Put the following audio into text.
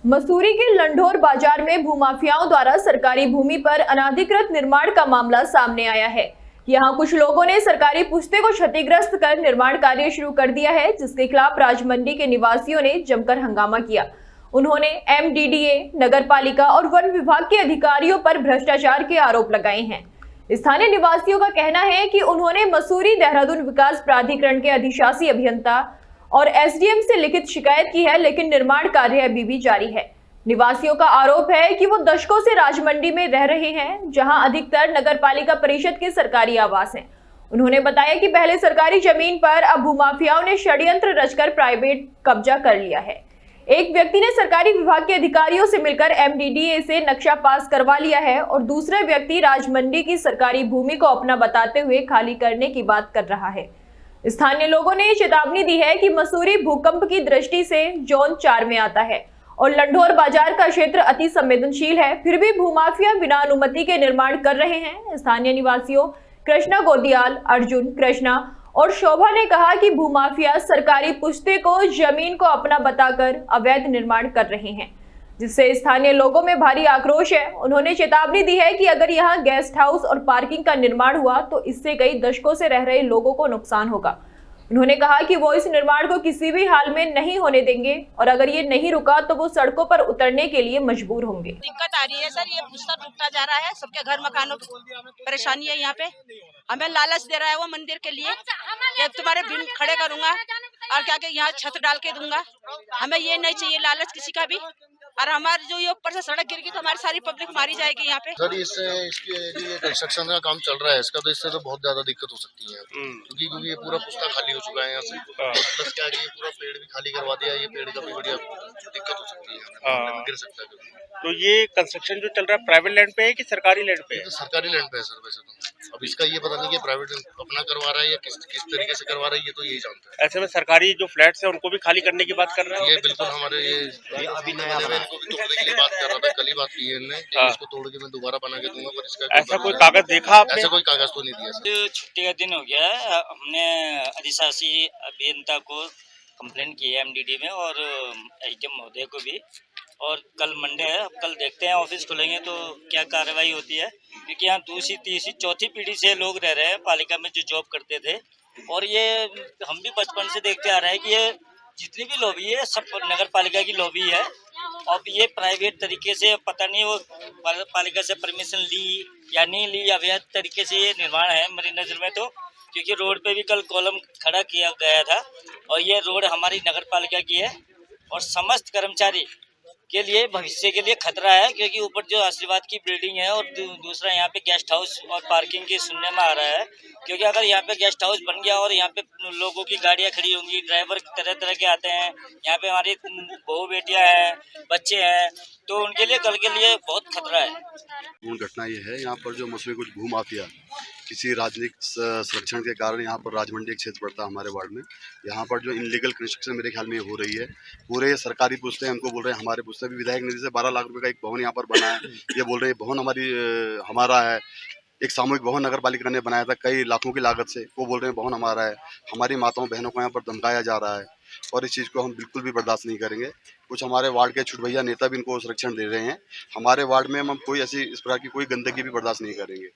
मसूरी के लंढोर बाजार में भूमाफियाओं द्वारा सरकारी भूमि पर अनाधिकृत निर्माण का मामला सामने आया है। यहां कुछ लोगों ने सरकारी पुश्ते को क्षतिग्रस्त कर निर्माण कार्य शुरू कर दिया है, जिसके खिलाफ राजमंडी के निवासियों ने जमकर हंगामा किया। उन्होंने एमडीडीए, नगरपालिका और वन विभाग के अधिकारियों पर भ्रष्टाचार के आरोप लगाए हैं। स्थानीय निवासियों का कहना है कि उन्होंने मसूरी देहरादून विकास प्राधिकरण के अधिशासी अभियंता और एसडीएम से लिखित शिकायत की है, लेकिन निर्माण कार्य अभी भी जारी है। निवासियों का आरोप है कि वो दशकों से राजमंडी में रह रहे हैं, जहां अधिकतर नगरपालिका परिषद के सरकारी आवास हैं। उन्होंने बताया कि पहले सरकारी जमीन पर अब भूमाफियाओं ने षड्यंत्र रचकर प्राइवेट कब्जा कर लिया है। एक व्यक्ति ने सरकारी विभाग के अधिकारियों से मिलकर एमडीडीए से नक्शा पास करवा लिया है और दूसरा व्यक्ति राजमंडी की सरकारी भूमि को अपना बताते हुए खाली करने की बात कर रहा है। स्थानीय लोगों ने चेतावनी दी है कि मसूरी भूकंप की दृष्टि से जोन 4 में आता है और लंढोर बाजार का क्षेत्र अति संवेदनशील है, फिर भी भूमाफिया बिना अनुमति के निर्माण कर रहे हैं। स्थानीय निवासियों कृष्णा गोदियाल, अर्जुन, कृष्णा और शोभा ने कहा कि भूमाफिया सरकारी पुश्ते को जमीन को अपना बताकर अवैध निर्माण कर रहे हैं, जिससे स्थानीय लोगों में भारी आक्रोश है। उन्होंने चेतावनी दी है कि अगर यहाँ गेस्ट हाउस और पार्किंग का निर्माण हुआ तो इससे कई दशकों से रह रहे लोगों को नुकसान होगा। उन्होंने कहा कि वो इस निर्माण को किसी भी हाल में नहीं होने देंगे और अगर ये नहीं रुका तो वो सड़कों पर उतरने के लिए मजबूर होंगे। दिक्कत आ रही है सर, ये पुश्ता टूटता जा रहा है, सबके घर मकानों की परेशानी है। यहाँ पे हमें लालच दे रहा है वो मंदिर के लिए कि तुम्हारे बिल खड़े करूंगा और क्या के यहाँ छत डाल के दूंगा। हमें ये नहीं चाहिए लालच किसी का भी, और हमारे जो ये ऊपर से सड़क गिर गई तो हमारी सारी पब्लिक मारी जाएगी यहाँ पे। सर इससे इसके लिए कंस्ट्रक्शन का काम चल रहा है इसका, तो इससे तो बहुत ज्यादा दिक्कत हो सकती है क्योंकि ये पूरा पुश्ता खाली हो चुका है यहाँ से। प्लस क्या है कि ये पूरा पेड़ भी खाली करवा दिया, ये पेड़ का भी बढ़िया दिक्कत हो सकती है, गिर सकता है। तो ये कंस्ट्रक्शन जो चल रहा है प्राइवेट लैंड पे है कि सरकारी लैंड पे है? तो सरकारी लैंड पे है सर वैसे तो। अब इसका ये पता नहीं कि प्राइवेट अपना करवा रहा है या किस तरीके से करवा रहा है, ये तो यही जानता है। ऐसे में सरकारी जो फ्लैट्स है उनको भी खाली करने की बात कर रहे हैं? ये बिल्कुल हमारे ये अभी नया इनको भी तोड़ने के लिए बात कर रहा था, कल ही बात की है इनने कि इसको तोड़ के मैं दोबारा बना के दूंगा, पर इसका ऐसा कोई कागज देखा आपने? ऐसा कोई कागज तो नहीं दिया। छुट्टी का दिन हो गया है, हमने अधिशासी अभियंता को कंप्लेंट की है एमडीडी में और एसडीएम महोदय को भी, और कल मंडे है, अब कल देखते हैं ऑफिस खुलेंगे तो क्या कार्रवाई होती है, क्योंकि यहाँ दूसरी तीसरी चौथी पीढ़ी से लोग रह रहे हैं पालिका में जो जॉब करते थे, और ये हम भी बचपन से देखते आ रहे हैं कि ये जितनी भी लॉबी है सब नगर पालिका की लॉबी है। अब ये प्राइवेट तरीके से पता नहीं वो पालिका से परमिशन ली या नहीं ली, अवैध तरीके से ये निर्माण है मेरी नज़र में तो, क्योंकि रोड पे भी कल कॉलम खड़ा किया गया था और ये रोड हमारी नगर पालिका की है और समस्त कर्मचारी के लिए भविष्य के लिए खतरा है, क्योंकि ऊपर जो आशीर्वाद की बिल्डिंग है और दूसरा यहाँ पे गेस्ट हाउस और पार्किंग की सुनने में आ रहा है, क्योंकि अगर यहाँ पे गेस्ट हाउस बन गया और यहाँ पे लोगों की गाड़ियाँ खड़ी होंगी, ड्राइवर तरह तरह के आते हैं, यहाँ पे हमारी बहू बेटियाँ हैं, बच्चे हैं, तो उनके लिए कल के लिए बहुत खतरा है। पूर्ण घटना ये है, यहाँ पर जो मसूरी कुछ भूमाफिया किसी राजनीतिक संरक्षण के कारण यहाँ पर राजमंडी एक क्षेत्र पड़ता है हमारे वार्ड में, यहाँ पर जो इनलीगल कंस्ट्रक्शन मेरे ख्याल में हो रही है। पूरे सरकारी पुश्ते उनको बोल रहे हैं हमारे पुश्ते भी, विधायक निधि से 12 लाख रुपए का एक भवन यहाँ पर बना है, ये बोल रहे हैं भवन हमारा है। एक सामूहिक भवन नगर पालिका ने बनाया था कई लाखों की लागत से, वो बोल रहे हैं भवन हमारा है। हमारी माताओं बहनों को यहाँ पर धमकाया जा रहा है और इस चीज़ को हम बिल्कुल भी बर्दाश्त नहीं करेंगे। कुछ हमारे वार्ड के छुटभैया नेता भी इनको संरक्षण दे रहे हैं। हमारे वार्ड में हम कोई ऐसी इस प्रकार की कोई गंदगी भी बर्दाश्त नहीं करेंगे।